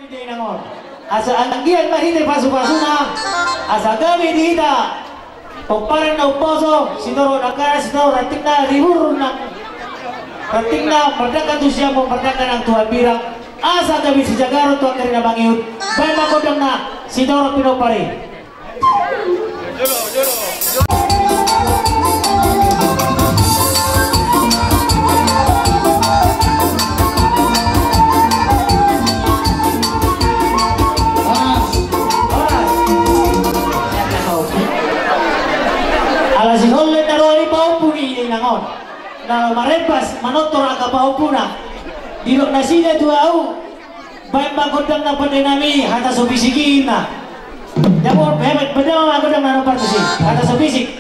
Asa anggian mahite pasu-pasuna, asa kami dihita, pagparan na uposo, sinoro nakara, sinoro rating na ribur na, rating na perdakan tu siya mo, perdakan ang tuhan birang, asa kami si Jagaro tuhan kari na mangiut, bayan makodang na, sinoro pinopari. Alasin holen na roli paupuni ini nangon. Na marepas manotor aga paupuna. Dilo na sila tuau. Bayan makodang na panenami hata so bisikin na. Japon hebat benar makodang na partisi hata so bisik.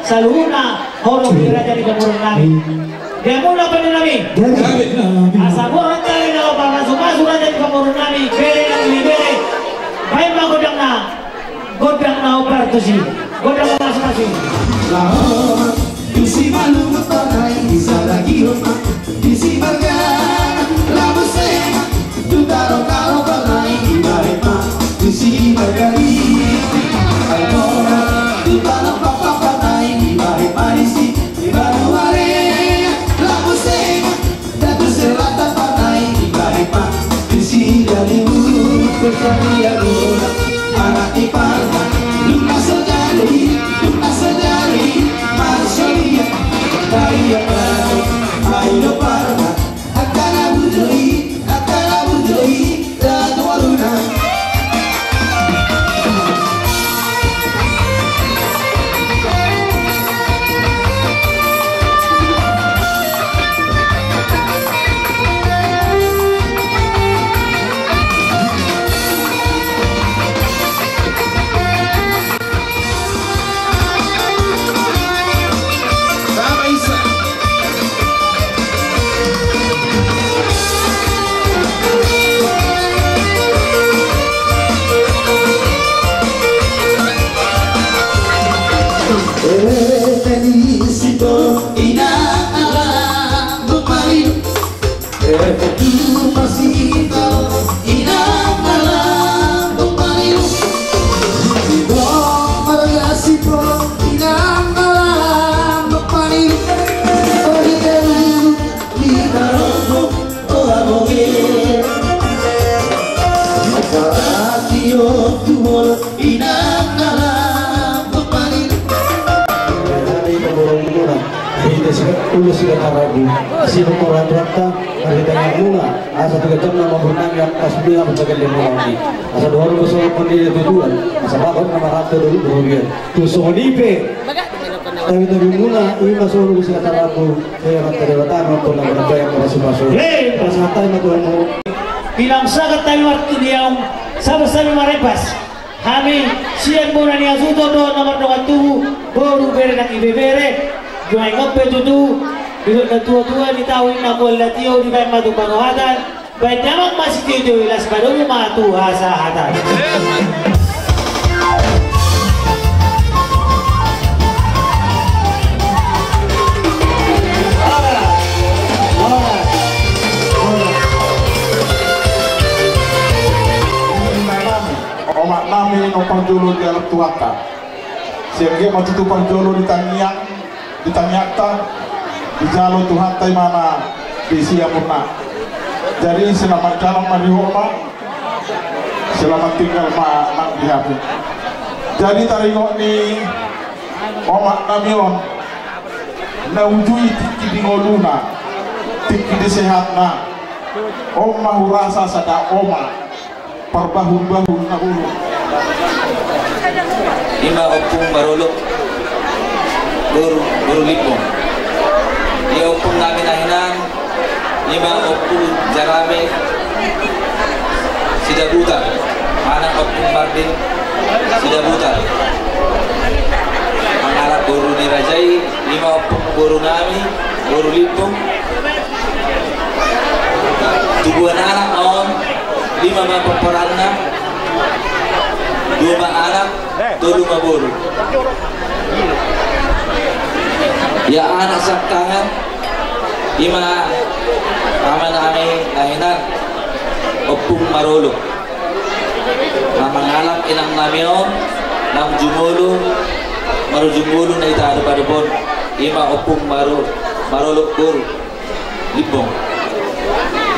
Saluna horo raja di pemurung kami. Dia mula pendenami. Asal orang kali nak masuk raja di pemurung kami. Bere lagi bere. Baik mah godang na oper tu si. Godang masing-masing. Lahor, isi malu mentorai bisa lagi rumah, isi bagan, labu seng, tu taruh kalau balai di barema, isi bagari, alora, tu taruh papa patai di barema isi, di baru are, labu seng, dan tu selatan Saria gula anak iparna Luna sejari Marsolia Kaya kaya Ayo parna Akana budoi Dan waruna Felicito inang bermain tu masih tahu inang bermain Sipo margasito inang bermain Oh diteru di tarono oh aboge Masaratio tumor inang Ulo sila tarabu sino ko rata nakita niya muna asa tiga jam na mabunang yang kasbilang berjaga di mulai asa dua ribu soal pendiri tujuan asa bakal nama rata dulu kemudian tuso monipe tapi muna ini masuk ulo sila tarabu kaya rata dewatan maupun nama berjaya masuk asa hatay matuhan bilang sangat tayo waktu dia sama-sama marepas kami siang muna ni asuto do nomor 2 baru bere nak ibebere Jual ngope tutu, bila na tua-tua di tahun na bola tio di bayi madu panguhatan, bayi jamang masih tio ilas baru matu asa hatan. Omak nami nopang jolo di alam tuaka, sehingga matu tupang jolo di taniang. Ditanyata di jalur Tuhan tay mana di siapuna. Jadi selamat jalan marihoma, selamat tinggal nak di hati. Jadi taringok ni omak namion na ujui tiki di ngoluna, tiki di sehatna. Oma hurasa sada oma perbahun-bahun na ulu. Lima opung maruluk Guru lipong dia opung namin nahinan lima opung jarame sida buta anak opung mardin sida buta anak guru dirajai lima opung guru nami guru lipong tubuhan anak on lima peperanna dua anak tolu guru ya anak saktangan ima aman ame ainan opung marolo mamangalak inang namion nam jumulu maru jumulu na ita ada pada pon ima opung marolo guru lipong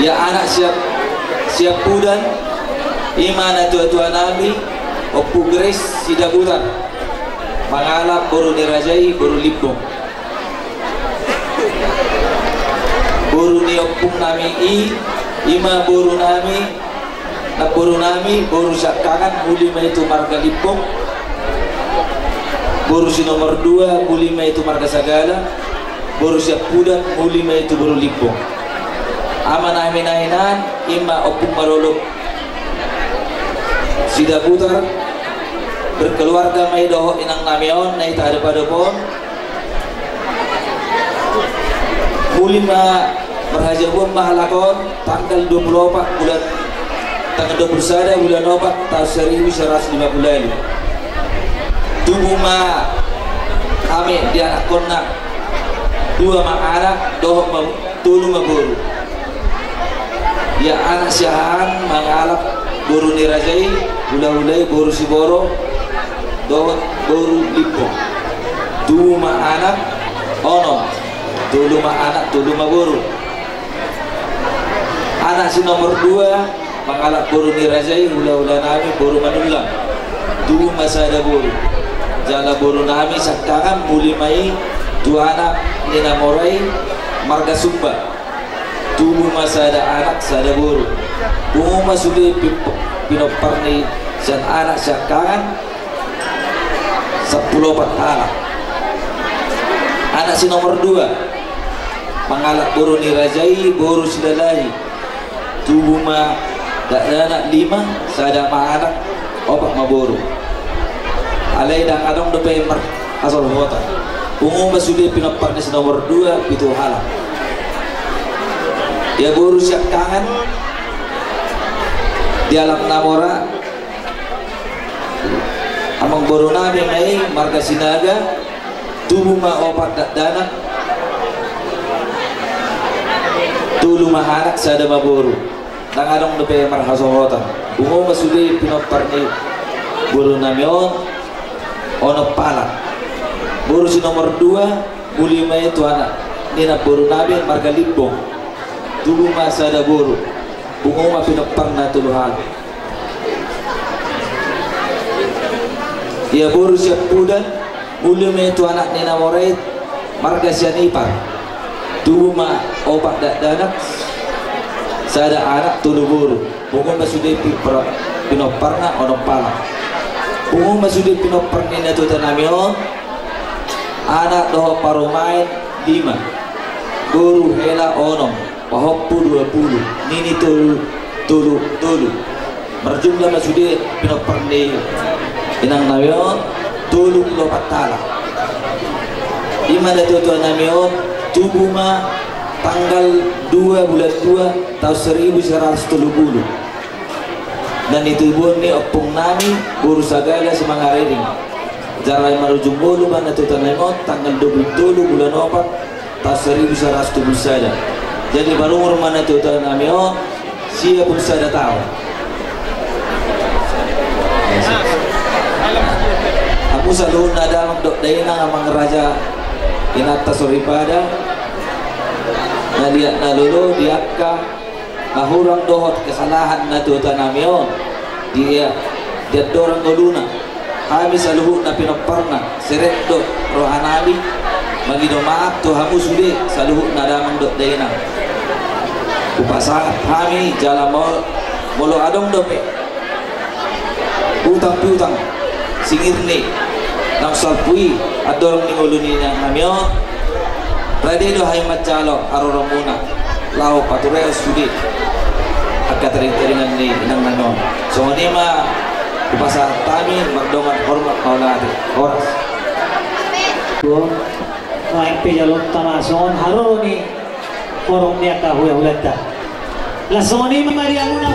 ya anak siap pudan ima na tua nami opung gres sidabutan mangalak guru dirajai guru lipong boru ni opung nami ima boru nami boru syakangan muli itu marga lipong boru si nomor 2 muli itu marga sagala boru siap pudan muli itu boru lipong ama nami nainan ima opung marolok sida putar berkeluarga mai doho inang namion na ita ada pada pon ulima berhajabuan mahalakon tanggal 24 bulan tanggal 21 bulan 4 tahun 1950 tubuh ma kami di anak kona dua mak anak doh tulu maburu ya anak syahan mangalap buru nirajai ulai buru siboro doh buru lipo dua mak anak ono tulu ma anak tulu ma guru anak si nomor 2 mangalak boru ni rajai hula-hula nami boru manulang dulu masa ada boru jala boru nami sakangan muli mai dua anak nina morai marga sumba dulu masa ada anak sada boru bungu masudi pinoparni dan anak sakangan 10 anak. Anak si nomor 2 mangalak boru ni rajai boru sidalai tubuh ma dak anak 5 sada ma anak opak ma boru alai dang adong depe mer asal hota umum basudi pinapar ni nomor 2 itu halak ya boru siap kangen di alam namora amang boru nabi mai marga sinaga tubuh ma opat dak dana tulu ma anak sada ma boru nangadong depe mar hasohota umum basudi pinapar ni boru namion ono pala boru si nomor 2 muli ma itu anak nina boru nabi marga libong tulu ma sada boru bungo ma pinapar na tuluhan ya boru siap pudan muli ma itu anak nina morait marga sianipar tulu ma obat dak danak sada anak tulu boru bungo ma sudah pinapar na ono pala bungo ma sudah pinapar nina tu tanamion anak doho parumain 5 boru hela ono pahoppu 20 nini tulu berjumlah masudi pinapar ni inang namion tulu lo patala 5 datu namion tubuh ma tanggal 2 bulan 2 tahun 1130 dan itu pun ni opung nami boru sagala semangaring jarai marujung bolu mana tu tanamon tanggal 27 bulan 4 tahun 1130 saja jadi baru umur mana tu tanamon siapa pun sada tahu aku selalu nada dok daina amang raja inata soripada naliat nalulu diakka nahurang dohot kesalahan na tu tanamion dia dorang goluna kami saluhu na pinaparna seret do rohanabi magido maaf tu hamu sude saluhu na damang do daina upasangat kami jala molo adong dope utang piutang singirni nang salpui adorong ni ngoluni namion rade do hay macalo aroramuna lau patureo sudi agak teringan ni nang nanon so ni ma upasa kami magdongan hormat mauladi oras naik pejalon tamason haroni korong niya ka huya-hulata lasoni Maria muna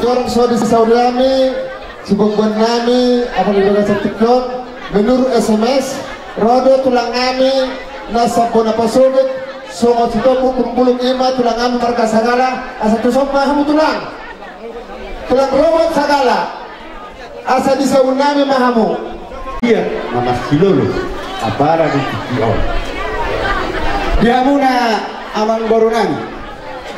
seorang saudara saudami sebuah nami apa di dalam setikon menurut SMS rodo tulang kami nasa pun apa sulit songo itu bulung ima tulang kami marga sagala asa tu sompa kamu tulang robot sagala asa di saunami mahamu iya mama silolo apara di TPO dia muna aman borunang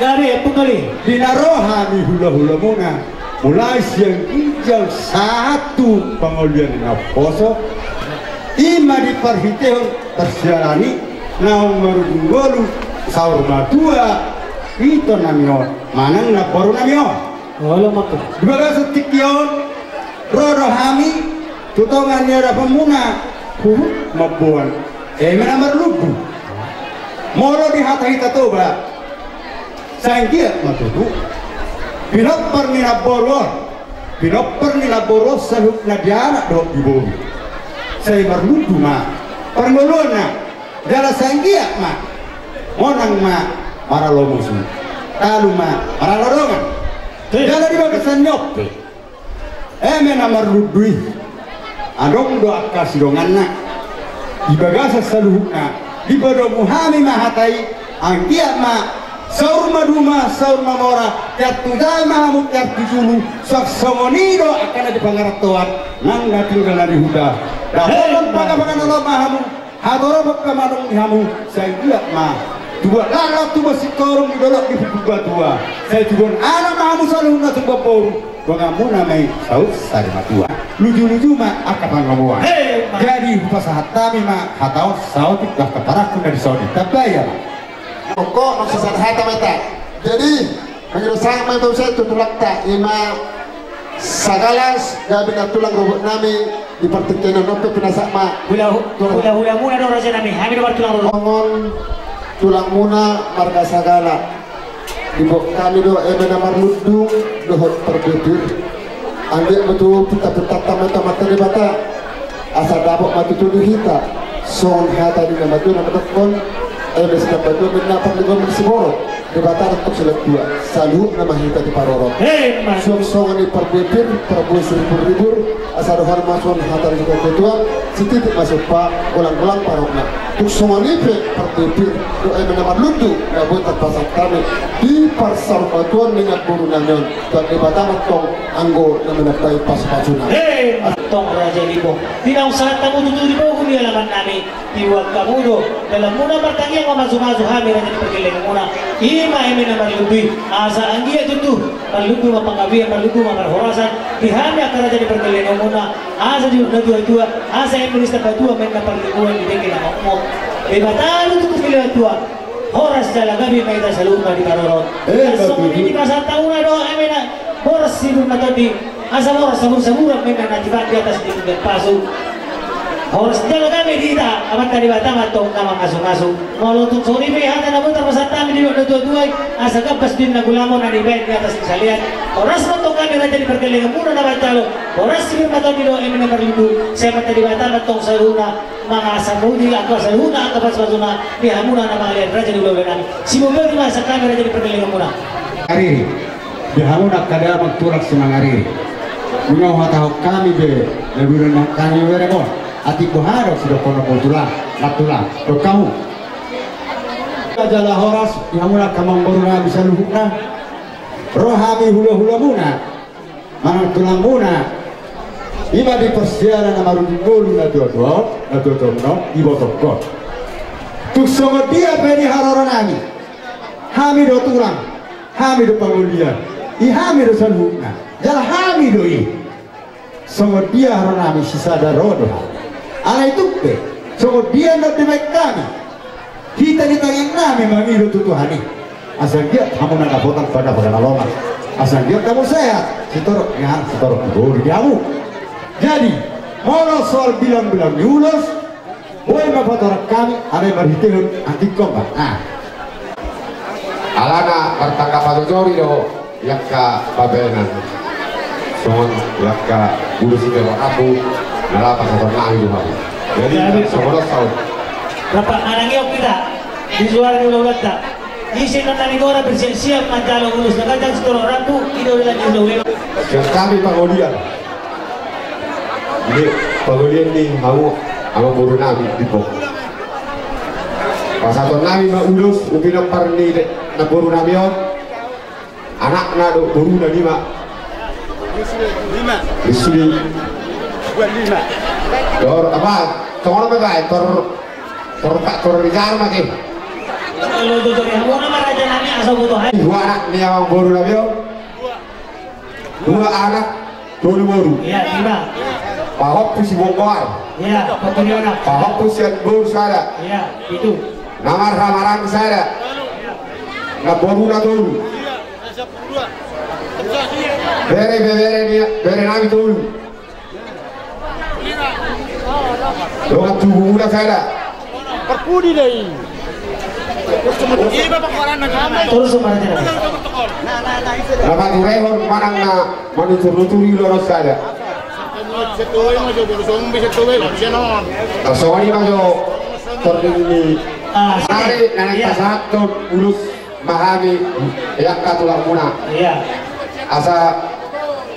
Gabi pengali dinaroha mi hula-hula muna mulai siang hijau satu pengulian na poso ima di parhitehon tersiarani naung marudunggolu saur matua itu namio manang na baru namio wala maka dibaga setikyon rodo hami tutongan niara pemuna mabuan menamar lugu moro di hata-hita toba sangkiat matutu pinopper ni naboror sahuk na dianak do ibu saya berludu ma perngolona dala sangkiat ma monang ma maralomusu talu ma maralorongan dala di bagasan nyope menamar ludui adong do akas donganna di bagasa saluhukna di badomu hami mahatai angkiat ma saur maduma saur mamora tiatu dama mu tiatu julu sak somonido akan di pangaratuan nang tinggal dari huda dahon pangapangan Allah mahamu hadoro bakamadong hamu saya dia ma dua lalat tu masih korong dolok di buka dua saya tugon anak mahamu saluh na tumbapor bangamuna mai saur sari matua luju-luju ma akapan ngomong jadi pasahat tami ma hatau saut dah keparakun dari saudi tabaya kok maksud hata meta jadi menurut saya itu saya tutulak tak ima sagalas gabi na tulang robot nami di pertikinan nopo pinasak ma hula muna do raja nami kami do tulang robot ngomong tulang muna marga sagala ibu kami do namar ludung dohot perbedir ambil betul pita-pita mata di bata asa dabok mati tuduh hita son hata di nama tu nama tekon sedang batu mendapat lingkungan bersiboro debatan untuk selek dua salu nama hita di paroro song-songan di perbebir perbuah seribu-ribur asal hormason hatar juga ketua setitik masuk pak ulang-ulang parokna untuk songan ini perbebir doa mendapat lundu gak buat terpasang kami di parsar batuan dengan buru nanyon dan debatan tong anggo yang mendapat pas-pasuna tong raja libo tidak usah kamu tutup di bawah di halaman kami diwak kamu do dalam muna bertanya kau masuk-masuk kami raja dipergiling muna ima na malubi asa anggia tutu malubi mapanggabi malubi mamarhorasan dihami akan raja dipergiling muna asa di dua asa minister badua main na perliguan di dengki na makmok bebatalu tutu pilihan tua horas jalan gabi maita salunga di karorot semua ini pasal tahun do emena horas sibuk matodi asa horas sabur-saburan main na tiba di atas di pasu horas jalan kami dita amat tadi batang atau nama masuk-masuk molotong sore pe hata na putar pasal kami di dua asa kapas din na gulamo na di bed di atas kesalian horas matong kami raja di perkelingan muna na batalo horas sibuk matong di do emena perlibu saya mata di batang atong saluna mga samudi ako saluna ang kapas-pasuna di hamuna na mga lian raja di bawah kami simubel di masa kami raja di perkelingan muna hari di hamuna kada magtulak si mangari unyaw hatahok kami be leburan ng kami weremon ati buharo sudah kono tulang matulang do kamu jala horas yang muna kamang boruna bisa luhukna rohami hula-hula muna manang tulang muna iba di persiaran na marunggulu na dodo no ibo tokot tuk songo dia pedi haroro nami hami do tulang hami do pangulian i hami do sanhukna jala hami do i songo dia haroro nami sisa darodo ala itu pe songo dia na demek kami kita di tangan nami mangido tutuhani asal dia kamu na kapotan pada naloma asal dia kamu sehat sitor ya sitor buru kamu jadi mau soal bilang-bilang diulas boleh mapatora kami ada yang berhitung anti kompak alana pertangkap patojori do yakka babenan songon yakka bulu singgal aku nalapa sabar nang itu jadi somono saud berapa anangnya kita di suara di ulat tak Isi nonanigora bersiap-siap mancalo ulus na kajang setoro rapu idolan idolan. Yang kami pangodian. Jadi pangodian ni mau buru nabi di pok. Pas satu nabi mau ulus upinok parni na buru nabi on. Anak na do buru na lima. Isli. Buat lima. Dor apa? Tongol apa? Tor bicara makin. Kalau tutur yang bukan nama raja nami asal butuh. Dua anak ni yang baru nabi on. Dua anak, dua baru. Iya, 5. Pahok tu si bongkar. Iya, 4 anak. Pahok tu si baru saya. Iya, itu. Namar ramaran saya. Na baru na dulu. Bere nabi dulu. Doa tubuh na saya. Perpudi deh. Terus semuanya. Dapat direhor manang na manuturi loros saya. Soalnya majo terdiri hari nanek pasat ulus mahami yang katulang muna. Iya. Asa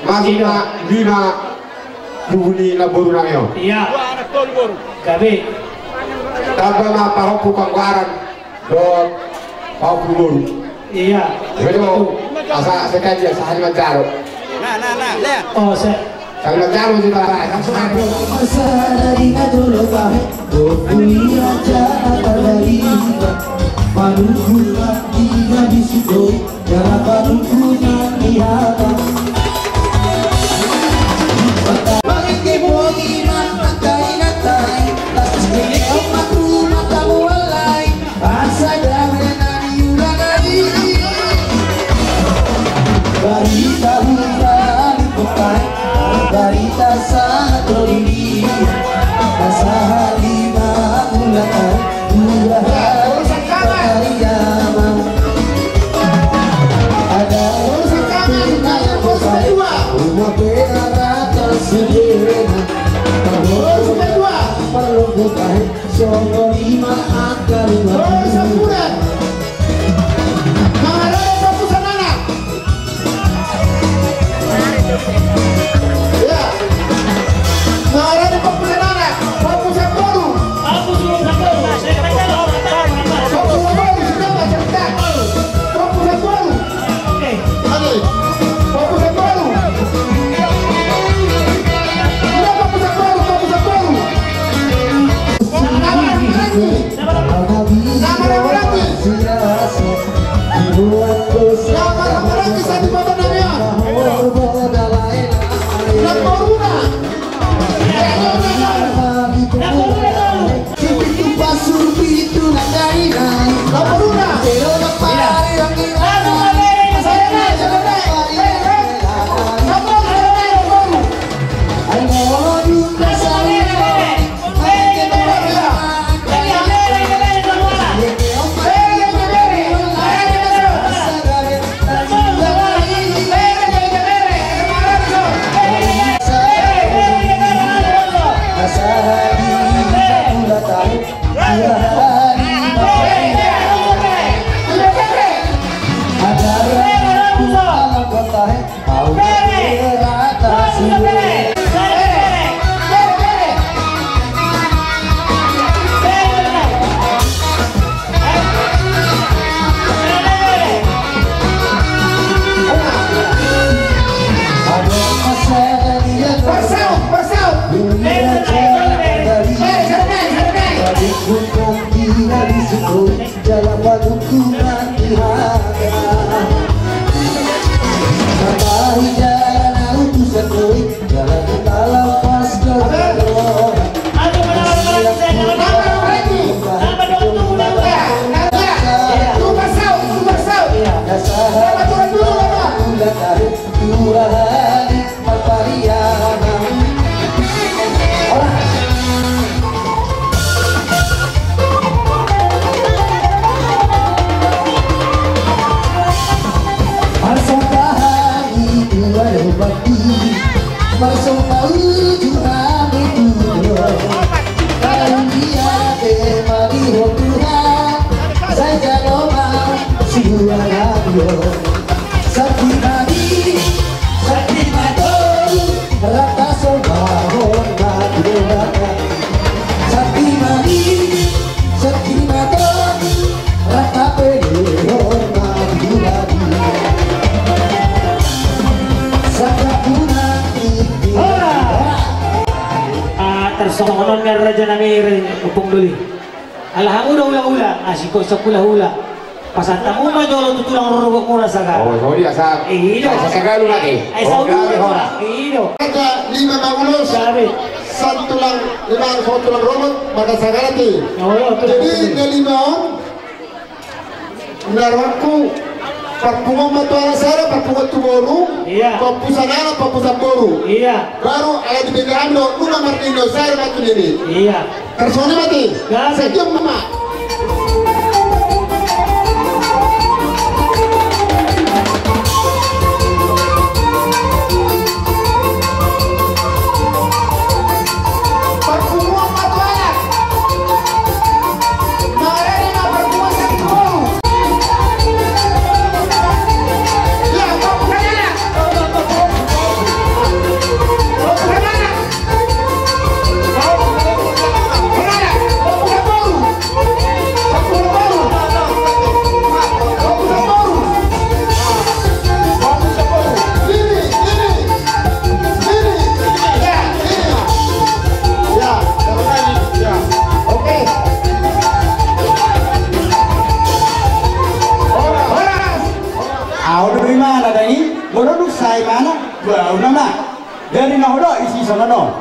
masuk na 5 buhuni na boru namyo. Iya. Gabi. Tanpa na pahoku panggaran do pahoku boru. Iya. Betul. Asa sekian dia sehari mencaro. Lihat. Oh, saya. Sehari mencaro di barang. Masa dari dulu kami Kuliah Jakarta dari Panuku tidak di situ Jalan panuku lihat Bagi kibogi natai Lakas beliau maku matamu walai Asa dengan yuranai Barita hutan kopai Barita sangat berdiri Asa halima mulakan Dua hari kalian Ada pena yang kopai Rumah pena rata sederhana Perlu kopai Solo 5 angka 50 Jalan padukunan dihada Sampai jalan utusan koi Jalan kita lepas ke gedor Dua hari Papariana Masuk tahu juga itu Kalau dia temani Tuhan Saya lomba Sakti mati, sakti mati, rata sobahon mati rata. Sakti mati, sakti mati, rata pedihon mati mati. Sakapuna iti. Tersongonon nga raja na may upong duli. Alhang ula-ula, asiko sa hula-hula. Pasanta mo majolo tutulang rurugok muna sa ka. Oh, dia sa. Sa Sagalo lagi. Ay sa ulo. Iyo. Ada 5 magulos, Sabi. satu lang, 5 tulang robot, maka sagarati. Oo, Jadi nalimaon, narawangku, perpungan matuara sana, perpungan tuboru, Iya. papusanana, papusan boru. Iya. Baru ayat dipegang do, lu martindo saya matu ini. Iya. Tersone mati, Gabi. sejam mama. Perpungan matuara, marina perpungan satu boru. Ya, papusanana. Papusanana. Dari mana dari? Menurut saya mana? Bau nama. Dari nahodo isi sana no.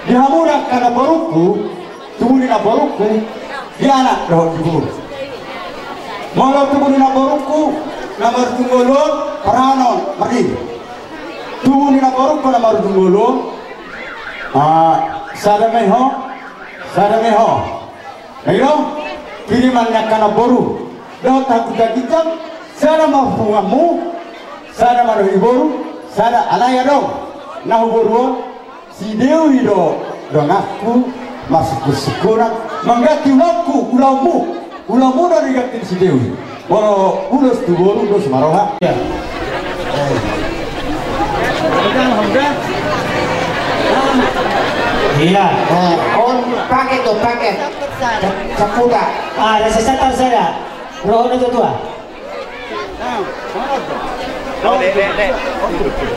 Dihamura karena baruku, tunggu di baruku, dia anak roh dulu. Malam tunggu di baruku, nomor tunggolo, paranon, pergi. Tunggu di baruku nomor tunggolo. Sada meho. Ayo, kirimannya karena baru. Dah takut jam. Sada mafungamu, sada maro iboru, sada alaya dong. Nah iboru si Dewi do aku masuk kesukuran menggati waktu ulamu dari gatin si Dewi. Walau ulos tu boru ulos maroha. Ya. Iya. On pakai tuh pakai. Caputa. Ada sesatar saya. Roh na tua.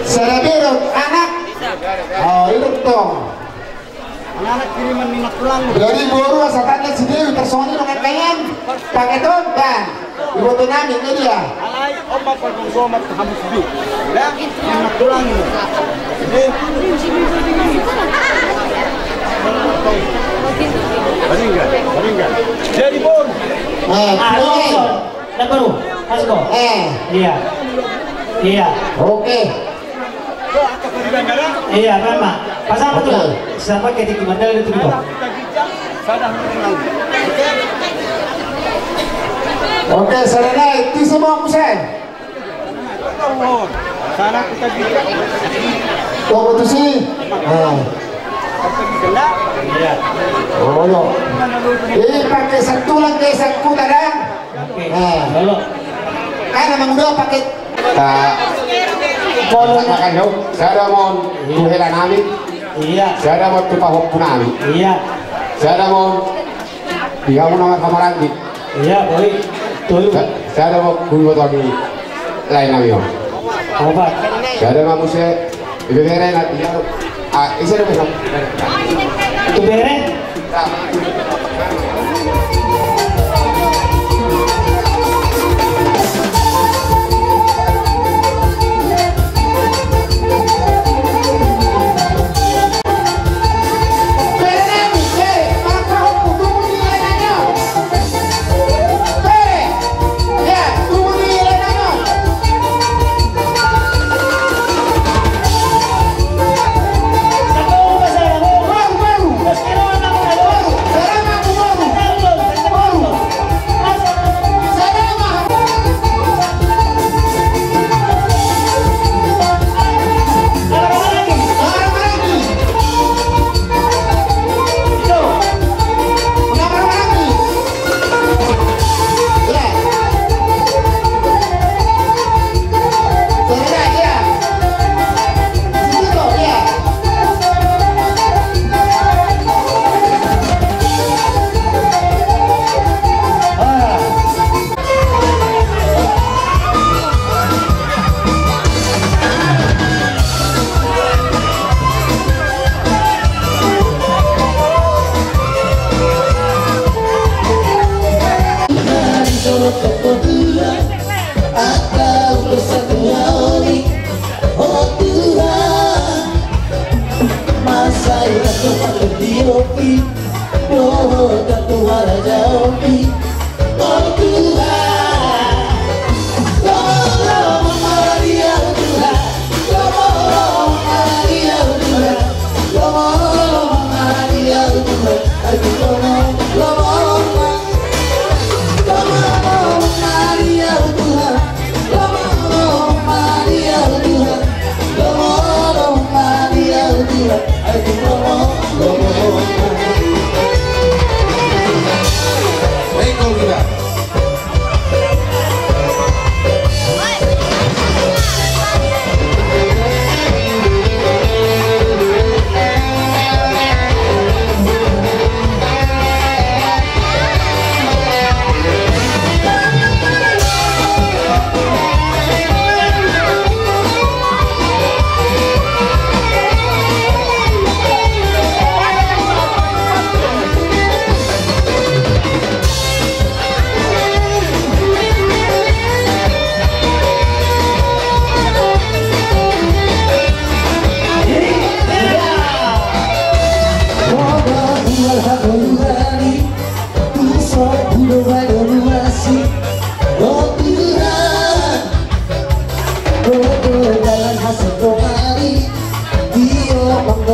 Serabiro anak. Oh itu dong. Anak kiriman minat pulang. Dari boru asalnya si Dewi tersoni dengan pengen pakai tuh dan ibu tenami ini dia. Alay, opa pagkusomat hamus bi. Ya, minat pulang ini. Baringgan. Jadi bon. Na baru. Asko. Iya. Iya. Oke. Iya, memang. Pas apa tuh? Sama kayak di Mandala itu gitu. Oke, Serena itu semua musen. Sana kita bisa. Kau putusin. Iya. Oh lo. Ini pakai satu lagi satu kadang. Oke. Lalu. Kan emang udah pakai. Kalau makan jauh, saya mau tuhela nami, Iya. saya mau tupahok punami, Iya. saya mau dia mau nama kamarandi, Iya, boleh. Tulu. saya mau kumpul lagi lain nami om. Obat. Saya mau musik, ibu bere nanti dia, isi ada besok. Itu bere? Baru.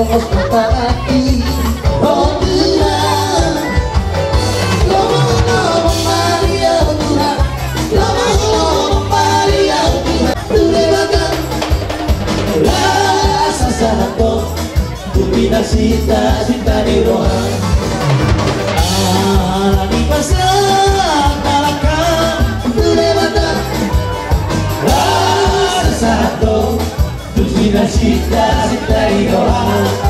lomos bertaki Tuhan Lomos Maria Tuhan Lomos Maria Tuhan Tulibakan rasa satu Kupina cita-cita di rohan Alami pasang kalahkan Tulibakan rasa satu Kupina cita-cita di rohan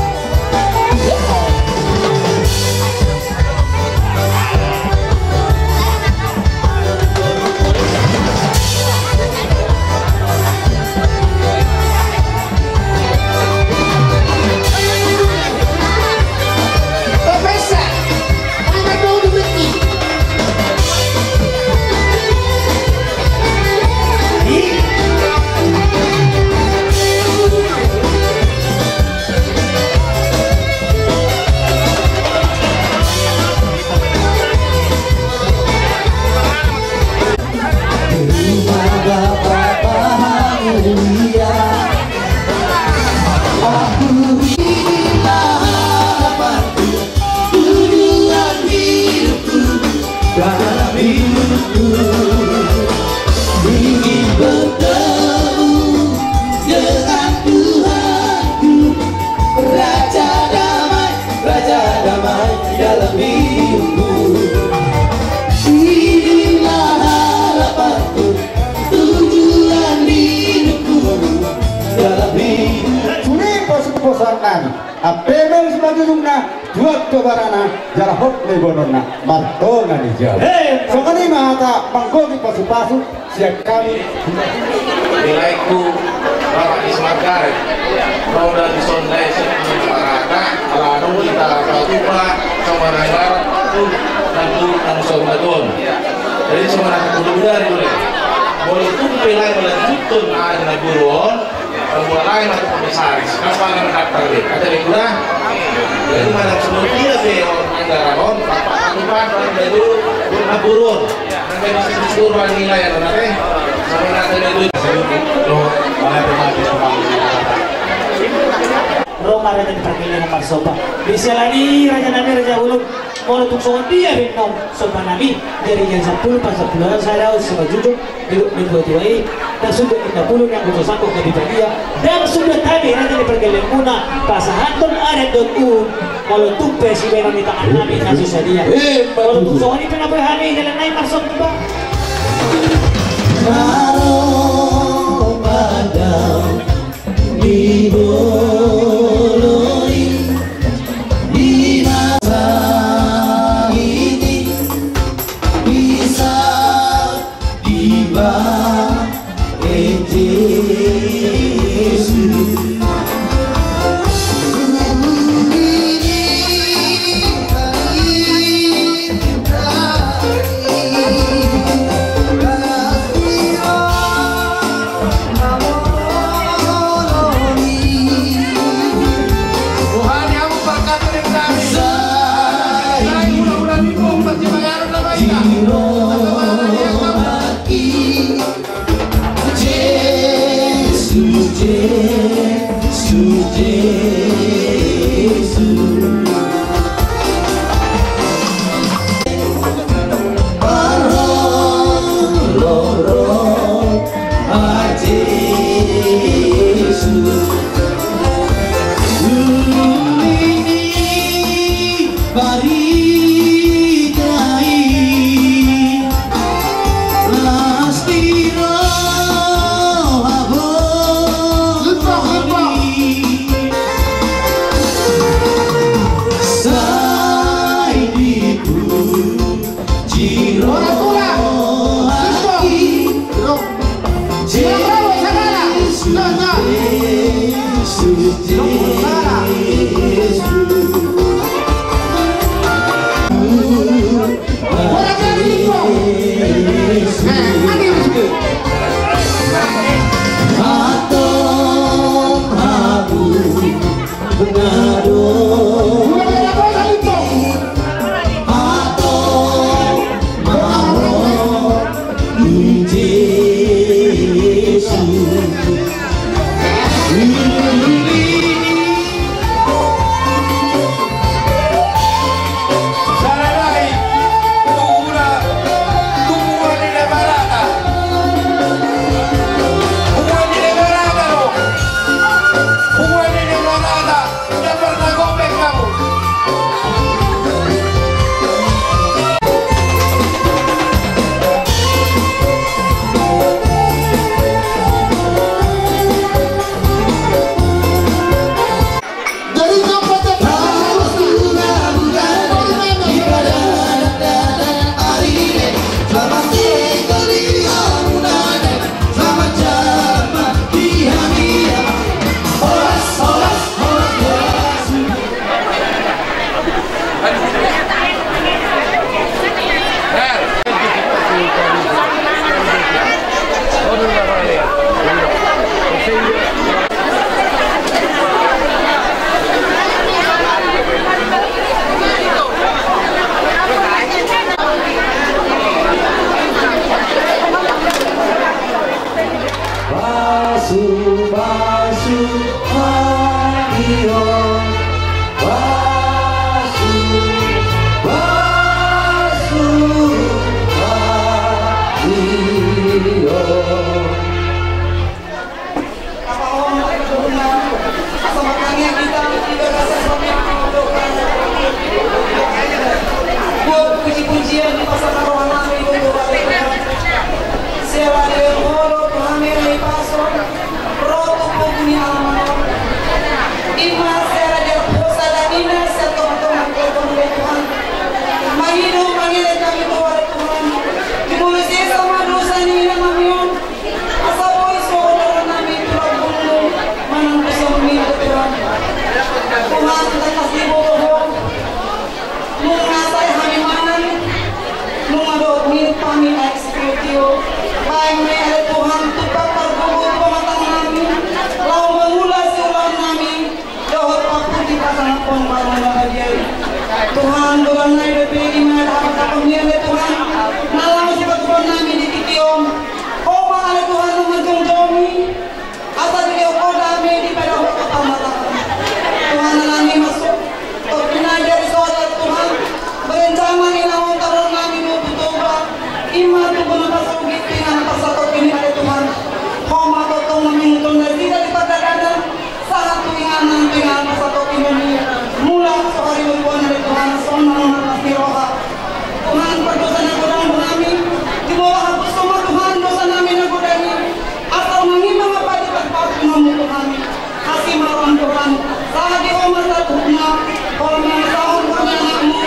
Apemel sebagai lumna dua kebarana jarak hot lebonona martona di jauh. Sokani mahata panggogi pasu-pasu siap kami. Nilaiku Bapak Ismat Garet roda di sondai separata alanu kita katupa sama naibar nanti langsung betul. Jadi sebenarnya kudu dari boleh. Boleh tumpai lain melanjutkan ada buruan. Buat lain atau komisaris, kapan daftar deh? Ada di kurang. Jadi mana sebelumnya sih anggaran, bapak akibat dari dulu burun, nanti bisa disuruh nilai atau nanti sama nanti itu. Lo mana tempat Roma raja diperkili nomor soba. Bisa lagi raja nami raja ulung. Mau tunggu dia bintang soba nami dari jam 10 pas 10 saya sudah jujur duduk dua-duai dan sudah 30 yang khusus aku ke dia dan sudah tadi raja diperkili muna pas hanton ada doku kalau tumpe si benon di tangan nami kasus dia. Kalau tunggu ini kenapa hari jalan naik masuk tuh Kalau padam di Tuhan doa naik dari mana apa pemimpin Tuhan nalar sifat Tuhan nami di tikiom koma ale Tuhan menjunjungi asal dia koda me di pada kota mata Tuhan nami masuk topina dari saudara Tuhan berencana ilawan taruh nami mau tutuba iman tu benar pasal gitu dengan pasal topini ale Tuhan koma totong mengutung dari tidak dipadakan saat tuinganan dengan pasal topini mula sehari berbuat dari Tuhan sonang pasti roha Tuhan berdosa nagodang kami di bawah hapus semua Tuhan dosa nami nagodani atau mengimbang apa di tempat namu Tuhan kasih marwan Tuhan saat di rumah satunya hormat tahun bernamamu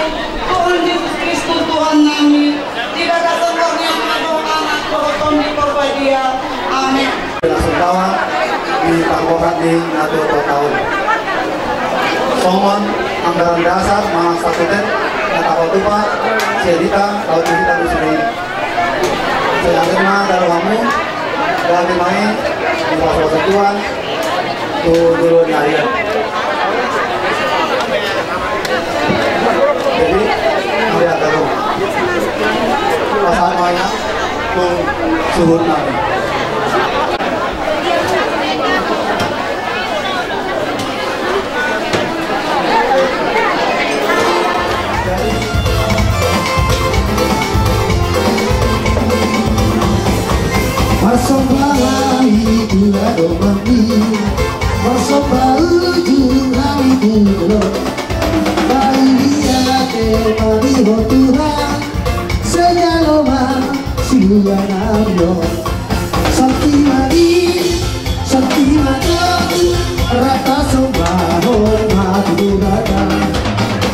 Tuhan Yesus Kristus Tuhan nami tidak ada sempurna anak anak rohon di korban dia amin Sumbawa di Pangkohan di Nato tahun Somon anggaran dasar Mas Sakuten kata Kotupa Sedita Laut Kita di sini saya terima dari kamu dari main di pasal Tuhan dulu di harian jadi melihat dulu pasal mainnya tuh suhut nanti Marsopala itu ada mandi, marsopala juga itu lo. Bayi dia kembali ho Tuhan, sejaloma siluanamyo. Sakti mata, rata sombaho matu rata.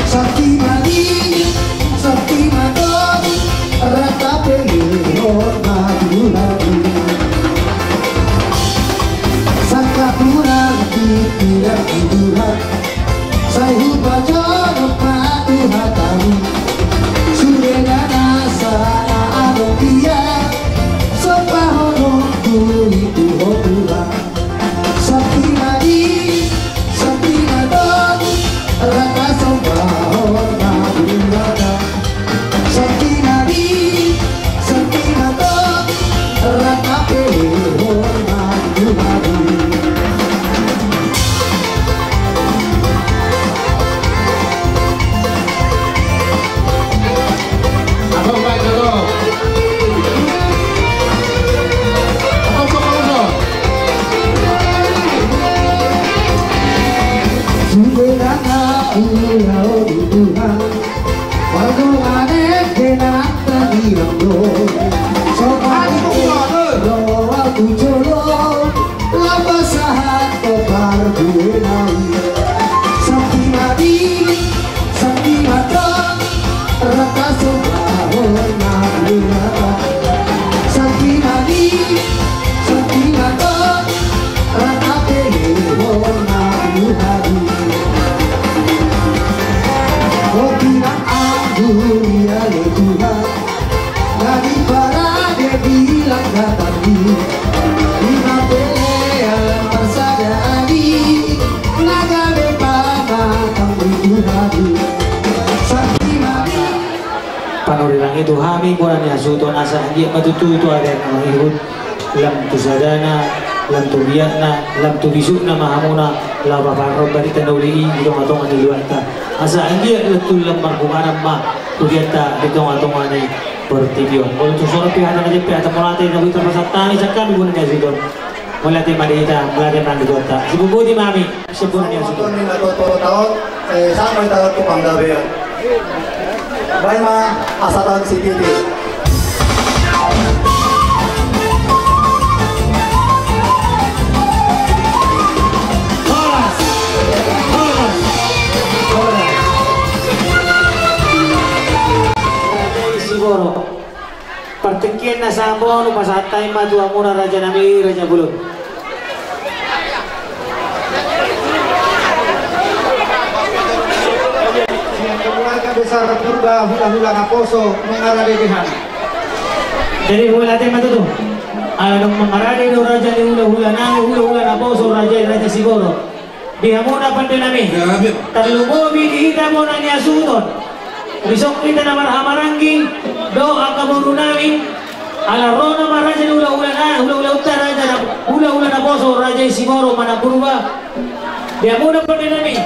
Sakti mata, rata peliho matu rata. Kurang tidak Tuhan saya baca patu hatamu sudah nasana adokia sepahono tu itu Tuhan sakti madon rata sombahon madu rata sakti madon rata pelihon madu madu Ulau di Tuhan, walau ada kena terhilang sopan doa tujolo, lama sahat kobar buenai. Sakti mata, rata sombahon madu rata. Sakti mata, rata pelihon madu madu. Bilang aku ya Tuhan dari para dia bilang datang lima pelean persadari naga bepana kamu Tuhan sakti mati panurilang itu kami kurang ya suto nasa dia matututo ada yang mahirut lam tusadana lam tubiyana lam tubisukna mahamuna la baparro bari tanuli itu matongan di luar ta asa dia letul lembar bukaran ma kudiata ditong-atongan ni pertibio untuk sore pihak aja pihak temolate na kita pasatani sakami guna niya sidon mulate madita mulate mandota sibubuti mami sebun niya sidon ni Nato tahun sama tahun tu panggabean baik mah asatan sikiti Horas Patingkian na sabon, pasatay madua muna Raja Nami, Raja Bulu. Keluarga besar Purba hula-hula Ngaposo mengarah dedehan. Jadi hula natin matuto. Anong mangarali do Raja ni hula-hula nami, hula-hula Ngaposo, Raja Siguro. Diha muna pandi nami. Talumobi kita mo na niya sudon. Besok kita na marhamaranggi doa kaburu namin ala rona maraja ni hula-hula na hula-hula utara raja na hula-hula na boso Raja Siguro manapurba dia muna pandi namin.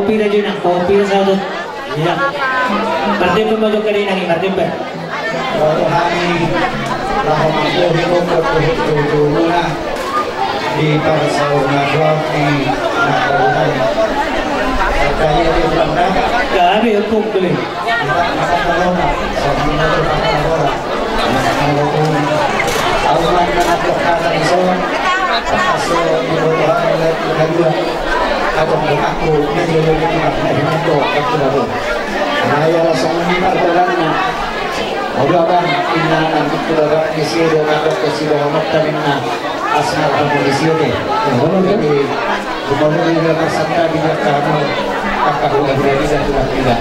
Kopi na dyan ang kopi na sa ito. Iya. Martin pa mag-o ka rin ang Martin pa. Rohani lahom ang buhi ko pagkuhit na di para sa unagwag ni nakabuhay. At kaya din lang na. Grabe yung kong tuloy. Nakakalaw na sa mga nakakalaw. Nakakalaw ako man na napakata ni Son. Kaso inutuhan nila ito atong ako nilulungan na hinando at tularo. Kaya sa mga pagdalan na Ogaban inanan tularo ni Siro at Siro magtamin na asma ang munisyon. Ano gabi gumamit nila ng santa nila kamo pagkahulang nila sa tulad nila.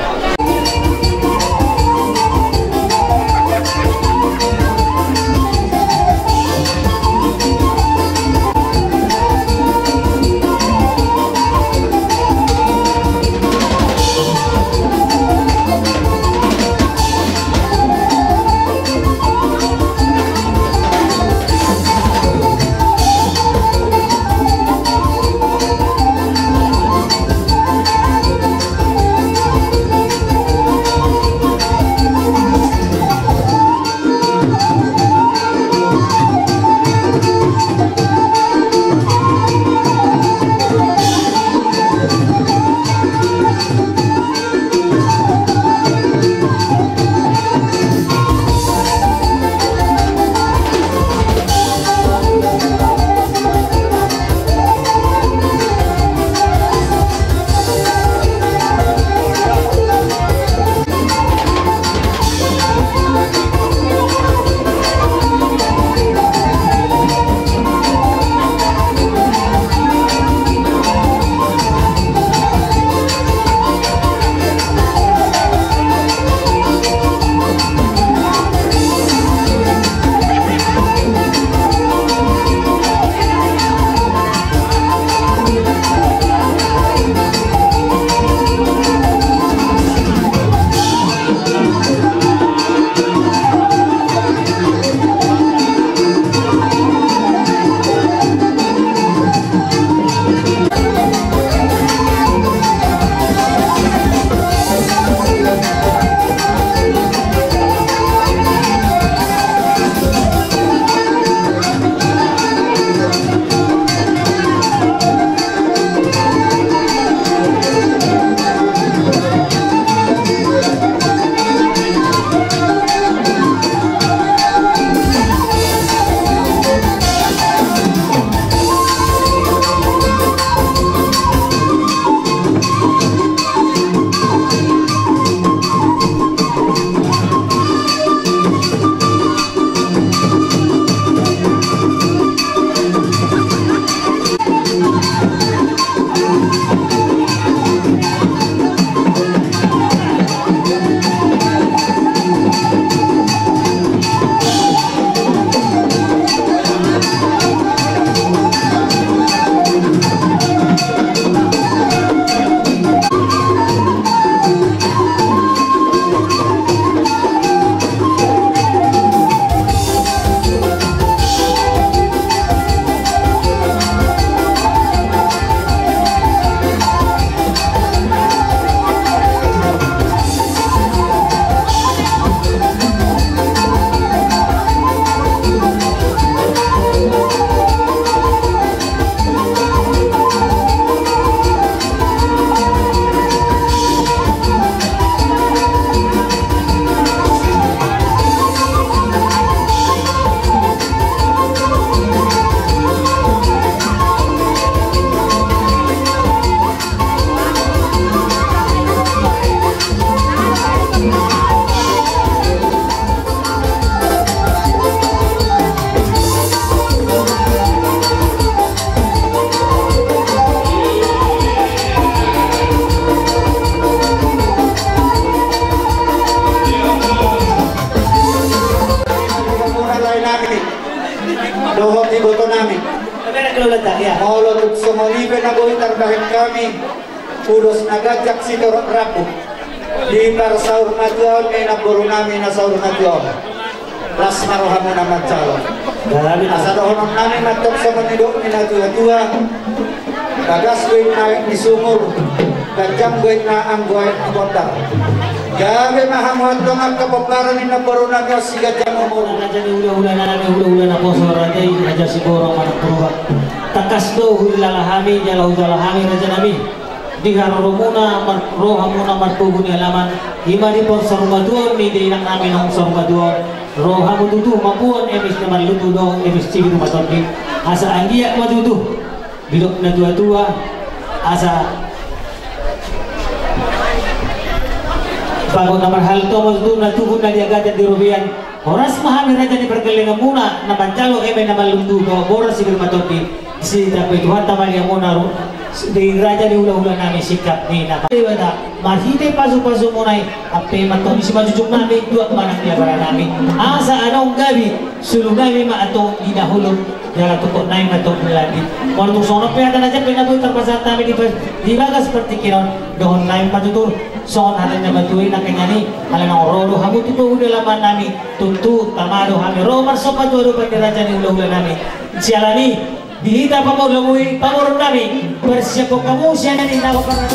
Baluk Somolibe na gohitar bahit kami Udos nagajak si Torok Rapu di Barsaur Natuan Naburu namin na Saur Natuan Las marohan mo naman calon asa dohonon namin matok sa manidok ni Natua Kagas goy na ni Sumur Kajang goy na ang goy ni Kondar Gabi mahamuhat dong ang kapaparan ni Naburu namin si Gajang Umur Raja ni ula-ula na po sa raja Raja siguro managpurubak takas do hulalahami jalau-jalahami raja nabi di harumuna roha muna martugun ni halaman hima di por sarumatuan ni di inang namin ang sarumatuan roha mututu mapuan emis na malutu do emis cigi rumatondi asa anggiak matutu bilok na tua-tua asa bago na marhalto matutu na tugun na diagatan di rubian oras mahami raja di perkelingan muna na mancalo eme na malutu do boras cigi rumatondi si tapi Tuhan tamali muna di raja di ula-ula namin sikap ni na iwala mahite pasu-pasu munay ape matong isi majujuk namin duat manang diabara namin asa anong gabi sulong namin maatong dinahulog dalam tukok namin matong lagi waktu sono pe akan aja pinaboy terpasat namin di bagas seperti kiron dohon namin matutur son hati na batuin na kanyani alam ang rolo hamut itu udah laman namin tuntu tamado kami romar sopa tuado pa raja di ula-ula namin sialani dihita pamulamuin pamurun namin bersiap kamu siya na nila ko para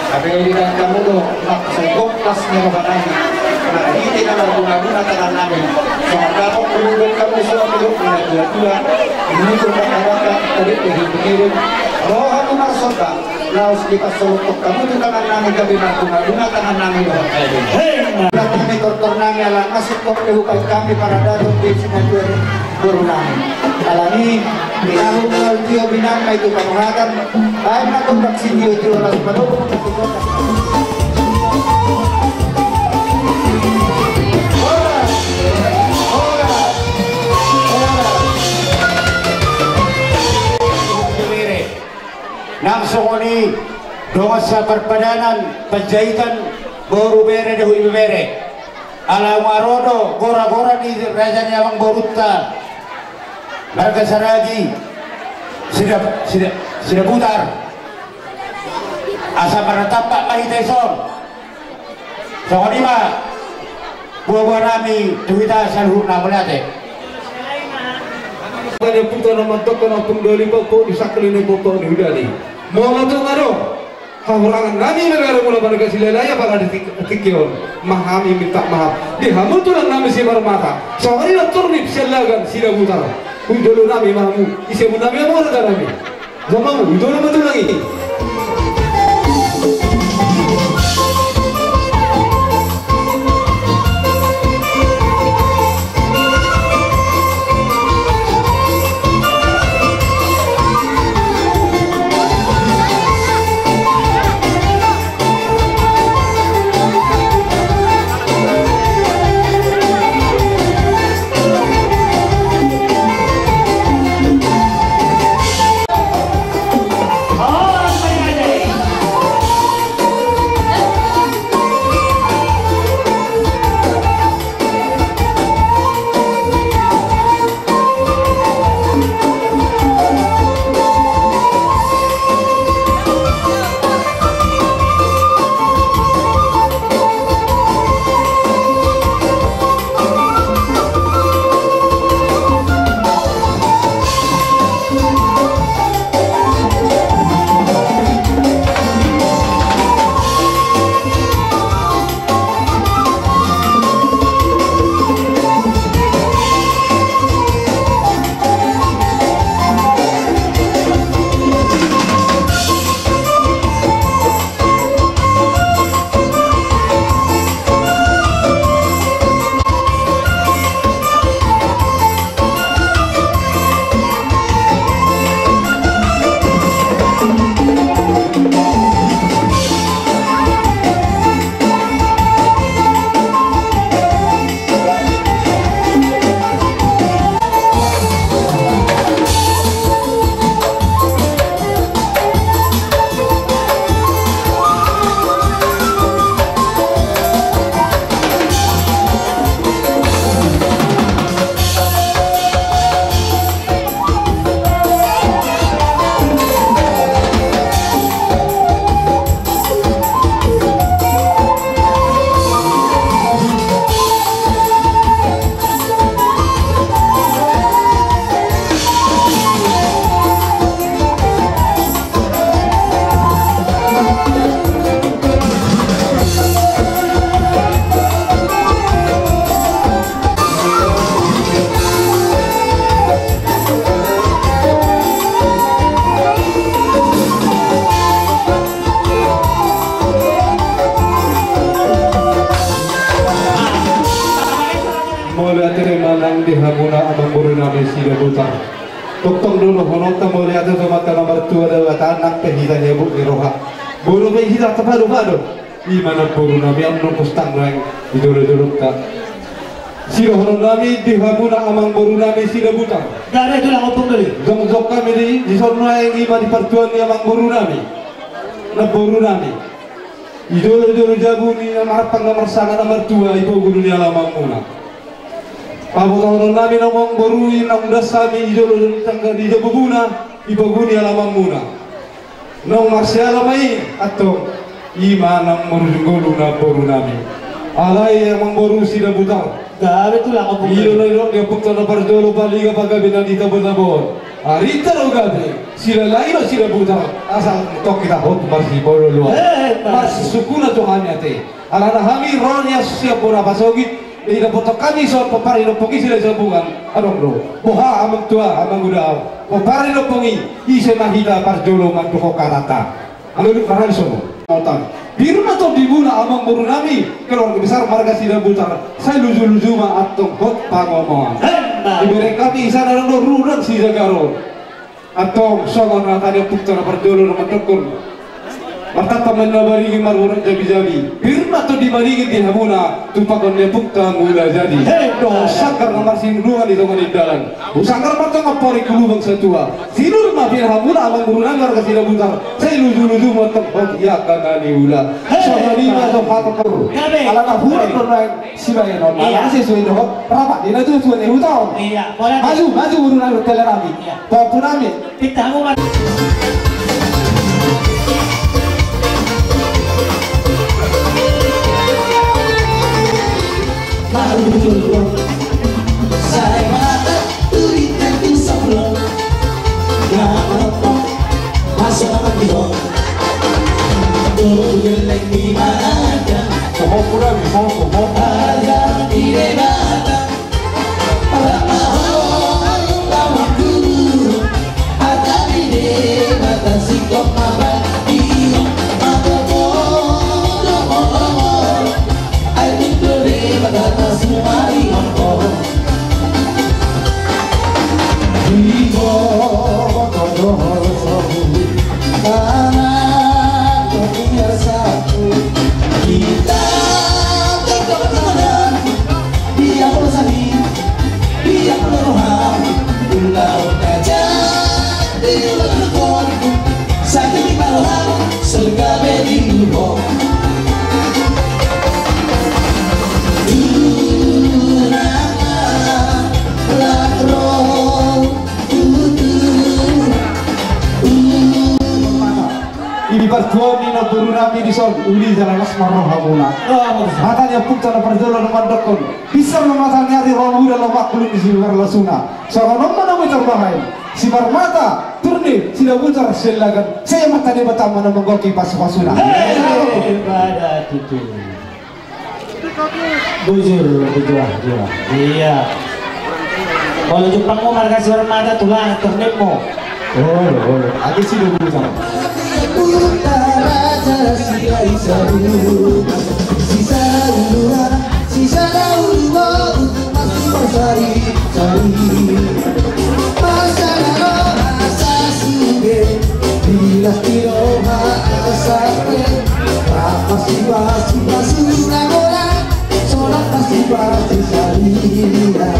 Kabelikan kamu do maksudok pas nyerohanami nah ini kalau guna-guna tangan namin semoga pelubuk kamu semua peluk dengan dua-dua ini berkata-kata tadi pikirin rohani marsoka laos kita selutuk kamu itu tangan namin kabelikan guna-guna tangan namin doang kami kortor namin ala nasib kok kehukai kami para datuk di sinatuan guru namin alami dinahungal tiyo binangka itu kamuhatan ay natundak si tiyo las manubok Nangsungoni dongas sa perpadanan penjahitan boru bere dehu ibu bere ala warodo gora-gora di raja nyawang borutta marga saragi sudah putar asa maratapak mahiteson songoni ma buah-buah nami tuwita salhur na mulate Kaya puto naman to kanang pungdali pa po isakli ni puto ni Udali. Mau tu ngado. Hamurangan nami negara mula pada silalaya pada tikyon. Mahami minta maaf. Di hamun tulang nami si marmata. Sawari nak turnip silagan sila butar. Undolo nami mahamu. Isi mun nami mau ada nami. Zamamu undolo betul lagi. Tokong dulu honong tamu lihat tu sama tanah mertua ada anak pehida hebu di roha. Buru pehida terpadu padu. Di mana buru nabi amno kustang lain di dulu tak. Sila honong nabi di hamuna amang buru nabi sila buta. Dari itu lah ngopong dari. Zong kami di sorno yang iman di pertuan ni amang buru nabi. Na buru nabi. Idolo jabu ni amar panggamar sangat amar tua ibu guru ni alamang muna. Pabotong namin namang baruin ang dasami idolo tangga di jabubuna ibaguni alamang muna. Nang marsyala may atong ima ng marunggolo na baru namin. Alay ang baru sila butar. Dari itu lah ngopong dari. Idolo dia pukta na parjolo baliga pagabi na dito betabon. Arita ro gabi sila lain o sila butar. Asal tok kita hot marsi bolo luar. Marsi sukuna Tuhan yate. Alana hami ronya siap pura pasogit. Ida foto kami so papari no pongi sila sa bungan anong lo boha amang tua amang udaw papari no pongi ise mahita parjolo mantuko karata ano lu parang so motan biru na to dibuna amang buru nami keluarga besar marga sila butar saya luju ma atong hot pangomongan ibere kami isa na no ruran si Zagaro atong songon na tadi pukta na parjolo no mantukon Martataman na barigin marunong jabi-jabi. Pirma to di barigin di hamuna tupakan niya pukta mula jadi. Usangkar na marsinduhan ito manidalan. Usangkar marta ngapori kulubang sa tua. Sinur mapin hamuna amang burunangar ka sila butar. Sa iluju-luju mo tempot iyakan na niula. So nalima sa patapur. Ala na hurat ko na sila yan. Ala kasi suwin doon. Rapat, di na ito suwin ihutaw. Maju burunangar telerami. Papu namin. Kita mo Saya mata tulisan di sablon, gak apa-apa, masuk di Ibi parjuani na buru nami di sol uli jalan asmaro hamuna. Matanya pukta na parjolo na mandokon. Bisa na matanya di rono udah lomak kulit di sini berlasuna. Soalnya mana mucar bahaya. Si marmata turni sila mucar selagan. Saya matanya betama na menggoki pas-pasuna. Pada itu. Bujur. Iya. Kalau Jepang mau marga si marmata tulang ternip mo. Oh. Aku sih udah berusaha. Utara sila isaru sisa dahulu masih bersari pasarano asa suge bila tiroha asa pe masih basuna orang solat masih salira.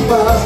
Pasti